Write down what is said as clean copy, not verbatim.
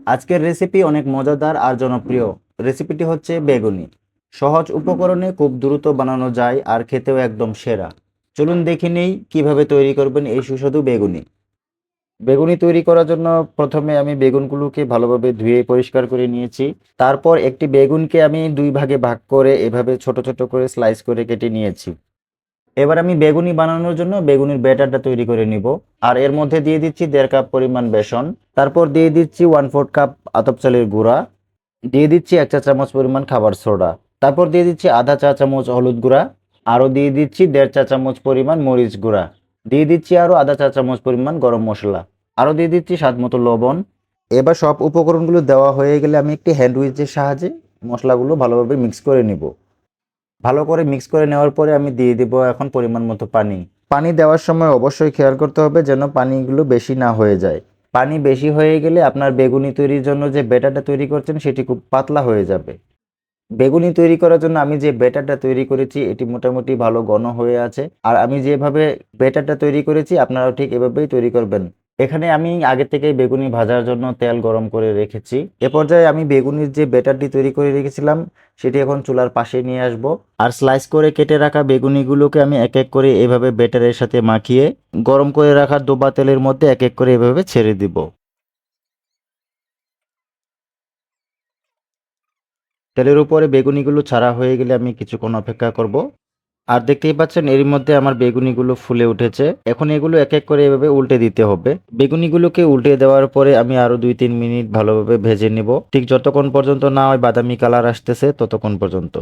আজকের রেসিপি অনেক মজাদার আর জনপ্রিয়। রেসিপিটি হচ্ছে বেগুনি। সহজ উপকরণে খুব দ্রুত বানানো যায় আর খেতেও একদম সেরা। চলুন দেখে নেই কিভাবে তৈরি করবেন এই সুস্বাদু বেগুনি। বেগুনি তৈরি করার জন্য প্রথমে আমি বেগুনগুলোকে ভালোভাবে ধুয়ে পরিষ্কার করে নিয়েছি। তারপর একটি বেগুনকে আমি দুই ভাগে ভাগ করে এভাবে ছোট ছোট করে স্লাইস করে কেটে নিয়েছি। এবার আমি বেগুনি বানানোর জন্য বেগুনির ব্যাটারটা তৈরি করে নিব। আর এর মধ্যে দিয়ে দিচ্ছি 1.5 কাপ পরিমাণ বেসন। তারপর দিয়ে দিচ্ছি 1/4 কাপ আতপ চালের গুঁড়া। দিয়ে দিচ্ছি 1 চা চামচ পরিমাণ খাবার সোডা। তারপর দিয়ে দিচ্ছি আধা চা চামচ হলুদ গুঁড়া। আরও দিয়ে দিচ্ছি 1.5 চা চামচ পরিমাণ মরিচ গুঁড়া। দিয়ে দিচ্ছি আরও আধা চা চামচ পরিমাণ গরম মশলা। আরও দিয়ে দিচ্ছি স্বাদ মতো লবণ। এবার সব উপকরণগুলো দেওয়া হয়ে গেলে আমি একটি হ্যান্ড উইচের সাহায্যে মশলাগুলো ভালোভাবে মিক্স করে নিব। ভালো করে মিক্স করে নেওয়ার পরে আমি দিয়ে দেব এখন পরিমাণ মতো পানি। পানি দেওয়ার সময় অবশ্যই খেয়াল করতে হবে যেন পানিগুলো বেশি না হয়ে যায়। পানি বেশি হয়ে গেলে আপনার বেগুনি তৈরির জন্য যে ব্যাটারটা তৈরি করছেন সেটি খুব পাতলা হয়ে যাবে। বেগুনি তৈরি করার জন্য আমি যে ব্যাটারটা তৈরি করেছি এটি মোটামুটি ভালো ঘন হয়ে আছে। আর আমি যেভাবে ব্যাটারটা তৈরি করেছি আপনারাও ঠিক এভাবেই তৈরি করবেন। এখানে আমি আগে থেকেই বেগুনি ভাজার জন্য তেল গরম করে রেখেছি। এ পর্যায়ে আমি বেগুনির যে ব্যাটারটি তৈরি করে রেখেছিলাম সেটি এখন চুলার পাশে নিয়ে আসব। আর স্লাইস করে কেটে রাখা বেগুনিগুলোকে আমি এক এক করে এভাবে ব্যাটারের সাথে মাখিয়ে গরম করে রাখা ডোবা তেলের মধ্যে এক এক করে এভাবে ছেড়ে দিব। তেলের উপরে বেগুনিগুলো ছাড়া হয়ে গেলে আমি কিছুক্ষণ অপেক্ষা করব। আর দেখতেই পাচ্ছেন এরই মধ্যে আমার বেগুনিগুলো ফুলে উঠেছে। এখন এগুলো এক এক করে এভাবে উল্টে দিতে হবে। বেগুনিগুলোকে উল্টে দেওয়ার পরে আমি আরো 2-3 মিনিট ভালোভাবে ভেজে নেব, ঠিক যতক্ষণ পর্যন্ত না হয় বাদামি কালার আসতেছে ততক্ষণ পর্যন্ত।